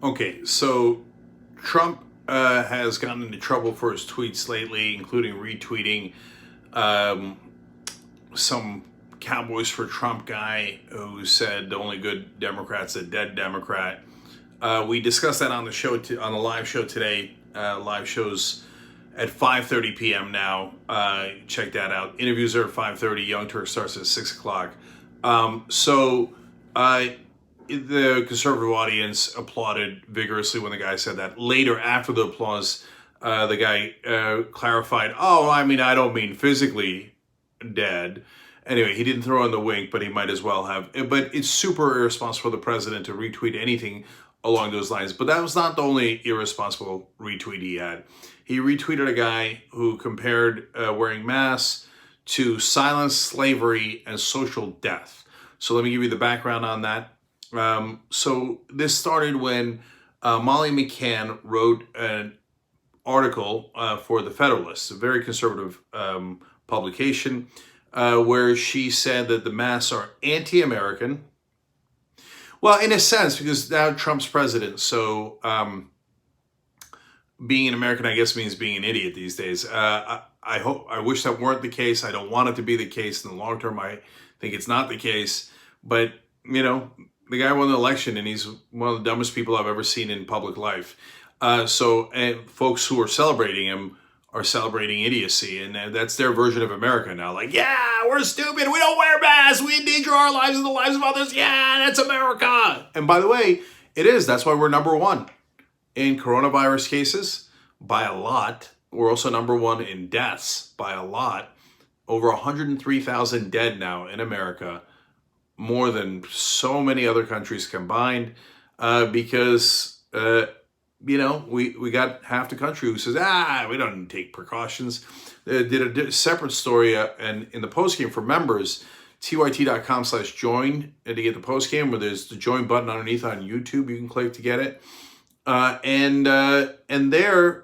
Okay, so Trump has gotten into trouble for his tweets lately, including retweeting um, some Cowboys for Trump guy who said the only good Democrat's a dead Democrat. We discussed that on the show on the live show today. Live shows at 5:30 p.m. now. Check that out. Interviews are at 5:30. Young Turk starts at 6 o'clock. The conservative audience applauded vigorously when the guy said that. Later, after the applause, the guy clarified, "Oh, I mean, I don't mean physically dead." Anyway, he didn't throw in the wink, but he might as well have. But it's super irresponsible for the president to retweet anything along those lines. But that was not the only irresponsible retweet he had. He retweeted a guy who compared wearing masks to silence, slavery, and social death. So let me give you the background on that. So this started when Molly McCann wrote an article for The Federalist, a very conservative publication, where she said that the masks are anti-American. Well, in a sense, because now Trump's president, so being an American, I guess, means being an idiot these days. I wish that weren't the case. I don't want it to be the case in the long term. I think it's not the case. But, you know, the guy won the election, and he's one of the dumbest people I've ever seen in public life. And folks who are celebrating him are celebrating idiocy, and that's their version of America now. Like, yeah, we're stupid. We don't wear masks. We endanger our lives and the lives of others. Yeah, that's America. And by the way, it is. That's why we're number one in coronavirus cases by a lot. We're also number one in deaths by a lot. Over 103,000 dead now in America, more than so many other countries combined, because, we got half the country who says, we don't take precautions. Did a separate story and in the postgame for members, tyt.com/join, to get the postgame, where there's the join button underneath on YouTube. You can click to get it. And there,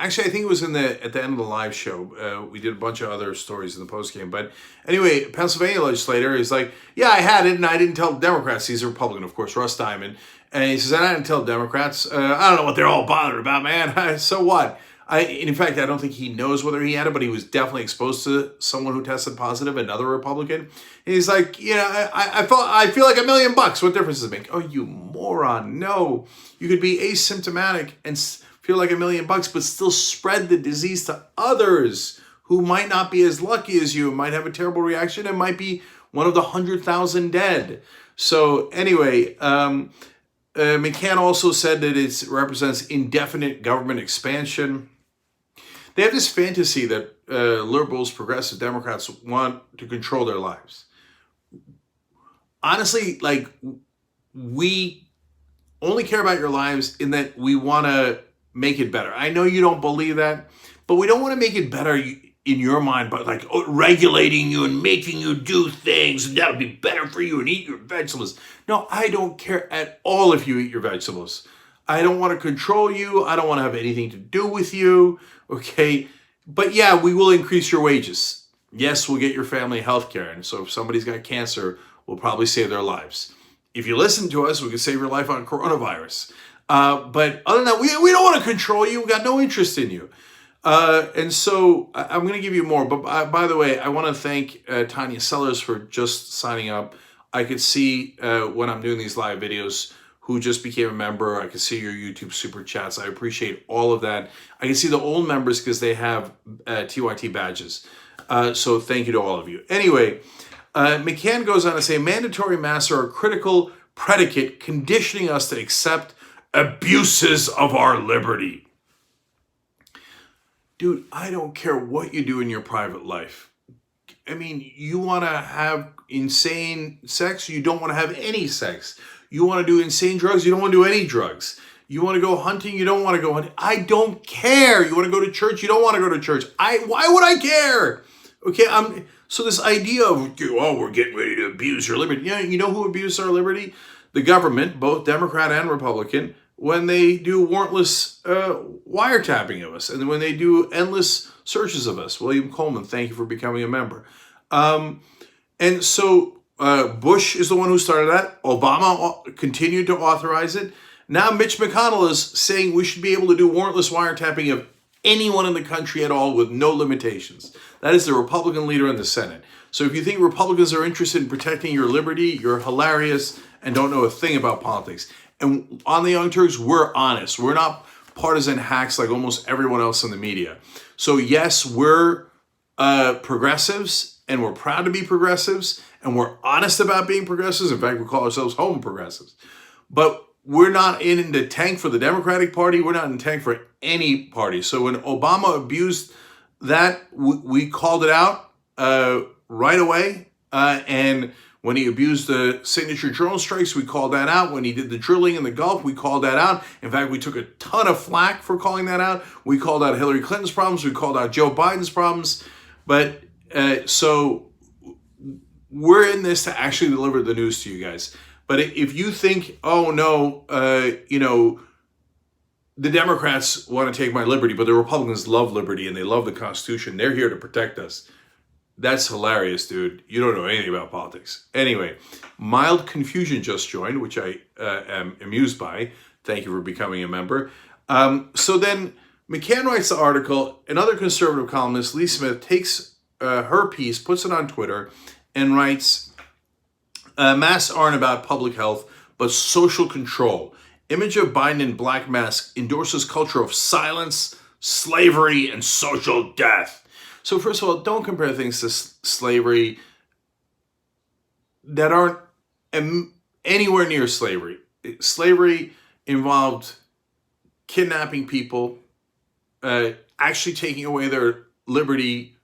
actually, I think it was at the end of the live show. We did a bunch of other stories in the postgame. But anyway, Pennsylvania legislator is like, yeah, I had it, and I didn't tell Democrats. He's a Republican, of course, Russ Diamond. And he says, and I didn't tell Democrats. I don't know what they're all bothered about, man. So what? In fact, I don't think he knows whether he had it, but he was definitely exposed to someone who tested positive, another Republican. And he's like, I feel like $1 million. What difference does it make? Oh, you moron. No. You could be asymptomatic and feel like $1 million, but still spread the disease to others who might not be as lucky as you, might have a terrible reaction, and might be one of the 100,000 dead. So anyway, McCann also said that it represents indefinite government expansion. They have this fantasy that liberals, progressive Democrats want to control their lives. Honestly, like, we only care about your lives in that we want to make it better. I know you don't believe that, but we don't want to make it better in your mind by regulating you and making you do things, and that'll be better for you, and eat your vegetables. No, I don't care at all if you eat your vegetables. I don't want to control you. I don't want to have anything to do with you. Okay. But yeah, we will increase your wages. Yes, we'll get your family health care. And so if somebody's got cancer, we'll probably save their lives. If you listen to us, we can save your life on coronavirus. But other than that, we don't want to control you. We got no interest in you. And so I'm going to give you more. But by the way, I want to thank Tanya Sellers for just signing up. I could see when I'm doing these live videos who just became a member. I can see your YouTube super chats. I appreciate all of that. I can see the old members because they have TYT badges. So thank you to all of you. Anyway, McCann goes on to say, mandatory masks are a critical predicate conditioning us to accept abuses of our liberty. Dude, I don't care what you do in your private life. I mean, you want to have insane sex, you don't want to have any sex. You want to do insane drugs, you don't want to do any drugs. You want to go hunting, you don't want to go hunting. I don't care. You want to go to church, you don't want to go to church. Why would I care? Okay, so this idea of, we're getting ready to abuse your liberty. Yeah, you know who abuses our liberty? The government, both Democrat and Republican, when they do warrantless wiretapping of us, and when they do endless searches of us. William Coleman, thank you for becoming a member. And so Bush is the one who started that. Obama continued to authorize it. Now Mitch McConnell is saying we should be able to do warrantless wiretapping of anyone in the country at all with no limitations. That is the Republican leader in the Senate. So if you think Republicans are interested in protecting your liberty, you're hilarious and don't know a thing about politics. And on the Young Turks, we're honest. We're not partisan hacks like almost everyone else in the media. So yes, we're progressives, and we're proud to be progressives, and we're honest about being progressives. In fact, we call ourselves home progressives. But we're not in the tank for the Democratic Party. We're not in the tank for any party. So when Obama abused that, we called it out right away. And when he abused the signature drone strikes, we called that out. When he did the drilling in the Gulf, we called that out. In fact, we took a ton of flack for calling that out. We called out Hillary Clinton's problems. We called out Joe Biden's problems. But so we're in this to actually deliver the news to you guys. But if you think, oh no, the Democrats want to take my liberty, but the Republicans love liberty and they love the Constitution, they're here to protect us. That's hilarious, dude. You don't know anything about politics. Anyway, Mild Confusion just joined, which I am amused by. Thank you for becoming a member. So then McCann writes the article. Another conservative columnist, Lee Smith, takes her piece, puts it on Twitter, and writes, masks aren't about public health, but social control. Image of Biden in black mask endorses culture of silence, slavery, and social death. So first of all, don't compare things to slavery that aren't anywhere near slavery. Slavery involved kidnapping people, actually taking away their liberty,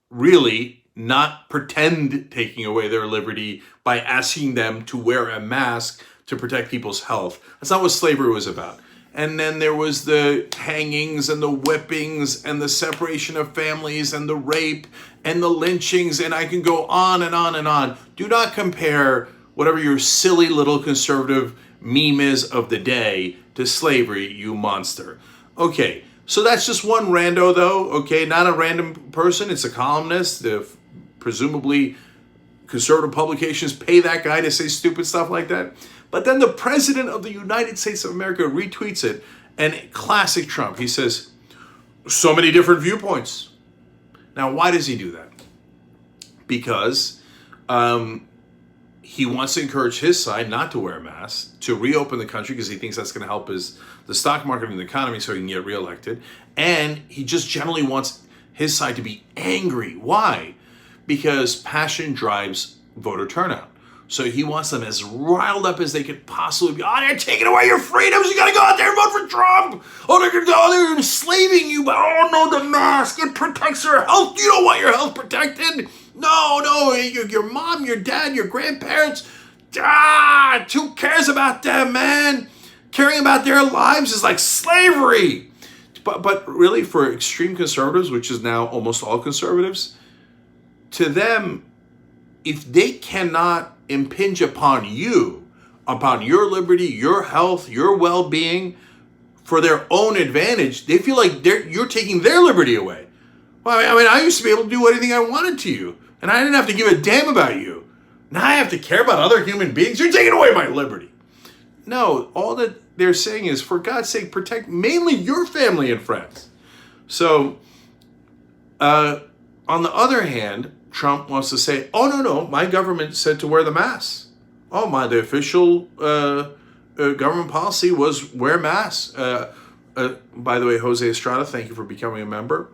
really, not pretend taking away their liberty by asking them to wear a mask to protect people's health. That's not what slavery was about. And then there was the hangings and the whippings and the separation of families and the rape and the lynchings, and I can go on and on and on. Do not compare whatever your silly little conservative meme is of the day to slavery, you monster. Okay, so that's just one rando though, okay? Not a random person, it's a columnist. Presumably conservative publications pay that guy to say stupid stuff like that. But then the president of the United States of America retweets it, and classic Trump. He says, so many different viewpoints. Now, why does he do that? Because he wants to encourage his side not to wear a mask, to reopen the country because he thinks that's going to help the stock market and the economy so he can get reelected. And he just generally wants his side to be angry. Why? Because passion drives voter turnout. So he wants them as riled up as they could possibly be. Oh, they're taking away your freedoms. You got to go out there and vote for Trump. Oh, they're enslaving you. But oh, no, the mask. It protects your health. You don't want your health protected. No, your mom, your dad, your grandparents. Who cares about them, man? Caring about their lives is like slavery. But really, for extreme conservatives, which is now almost all conservatives, to them, if they cannot impinge upon you, upon your liberty, your health, your well-being, for their own advantage, they feel like you're taking their liberty away. Well, I mean, I used to be able to do anything I wanted to you, and I didn't have to give a damn about you. Now I have to care about other human beings. You're taking away my liberty. No, all that they're saying is, for God's sake, protect mainly your family and friends. So, on the other hand, Trump wants to say, oh, no, my government said to wear the mask. Oh, the official government policy was wear masks. By the way, Jose Estrada, thank you for becoming a member.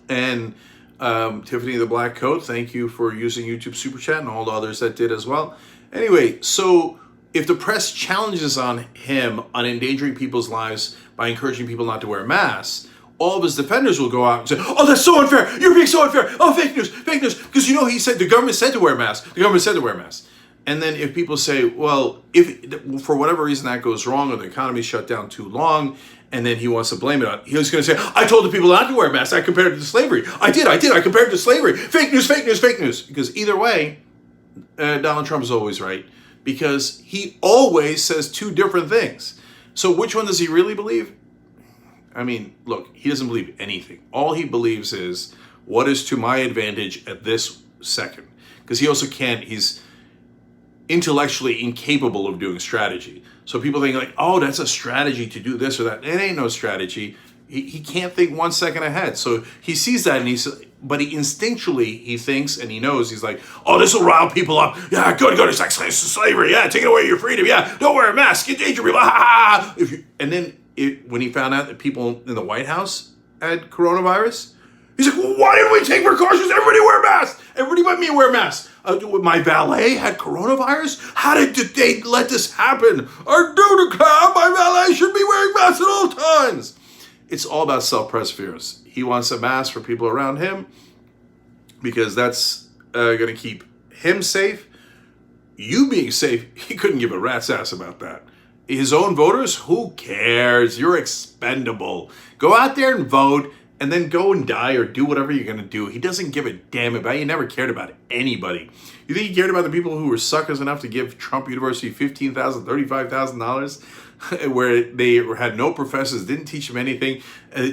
And Tiffany the Black Coat, thank you for using YouTube Super Chat, and all the others that did as well. Anyway, so if the press challenges on him on endangering people's lives by encouraging people not to wear masks, all of his defenders will go out and say, oh, that's so unfair. You're being so unfair. Oh, fake news. Because, he said the government said to wear masks. The government said to wear masks. And then if people say, well, if for whatever reason that goes wrong or the economy shut down too long, and then he wants to blame it on, he was going to say, I told the people not to wear masks. I compared it to slavery. I did. I compared it to slavery. Fake news. Because either way, Donald Trump is always right, because he always says two different things. So which one does he really believe? I mean, look, he doesn't believe anything. All he believes is what is to my advantage at this second. Because he also can't, he's intellectually incapable of doing strategy. So people think like, oh, that's a strategy to do this or that. It ain't no strategy. He can't think 1 second ahead. So he sees that, and but he instinctually, he thinks and he knows, he's like, oh, this will rile people up. Yeah, good, it's like slavery. Yeah, take away your freedom. Yeah, don't wear a mask. Endanger people. And then when he found out that people in the White House had coronavirus, he's like, well, why didn't we take precautions? Everybody wear masks. Everybody but me wear masks. My valet had coronavirus? How did they let this happen? I do declare my valet should be wearing masks at all times. It's all about self-perseverance. He wants a mask for people around him because that's going to keep him safe. You being safe, he couldn't give a rat's ass about that. His own voters, who cares? You're expendable. Go out there and vote, and then go and die or do whatever you're going to do. He doesn't give a damn about you. He never cared about anybody. You think he cared about the people who were suckers enough to give Trump University $15,000, $35,000? Where they had no professors, didn't teach him anything.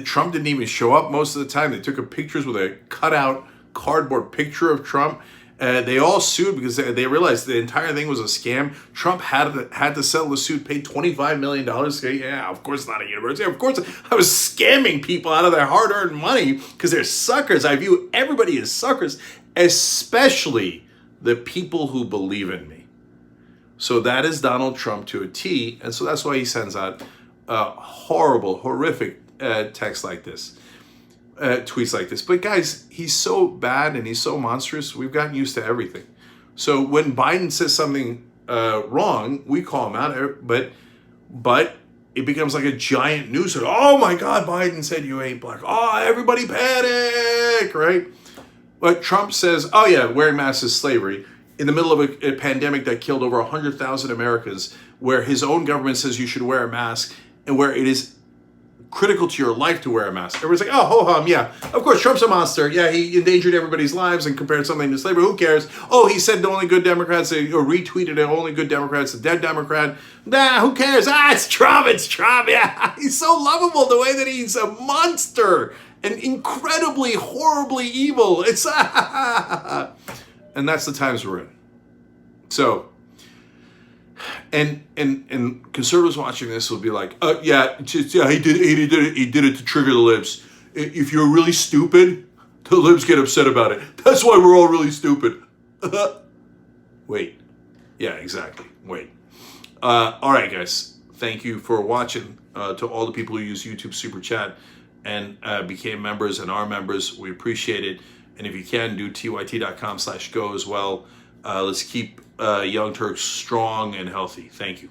Trump didn't even show up most of the time. They took pictures with a cutout cardboard picture of Trump. They all sued because they realized the entire thing was a scam. Trump had to settle the suit, paid $25 million. Yeah, of course not a university. Of course I was scamming people out of their hard-earned money because they're suckers. I view everybody as suckers, especially the people who believe in me. So that is Donald Trump to a T, and so that's why he sends out horrible, horrific texts like this, tweets like this. But guys, he's so bad and he's so monstrous, we've gotten used to everything. So when Biden says something wrong, we call him out, but it becomes like a giant news story. Oh my God, Biden said you ain't black. Oh, everybody panic, right? But Trump says, oh yeah, wearing masks is slavery. In the middle of a pandemic that killed over 100,000 Americans, where his own government says you should wear a mask, and where it is critical to your life to wear a mask. Everyone's like, oh, ho-hum, yeah. Of course, Trump's a monster. Yeah, he endangered everybody's lives and compared something to slavery. Who cares? Oh, he said the only good Democrats, or retweeted the only good Democrats, the dead Democrat. Nah, who cares? It's Trump. Yeah, he's so lovable the way that he's a monster and incredibly, horribly evil. It's and that's the times we're in. So, and conservatives watching this will be like, he did it to trigger the libs. If you're really stupid, the libs get upset about it. That's why we're all really stupid. Wait. Yeah, exactly. Wait. All right, guys. Thank you for watching. To all the people who use YouTube Super Chat and became members and are members, we appreciate it. And if you can, do tyt.com/go as well. Let's keep Young Turks strong and healthy. Thank you.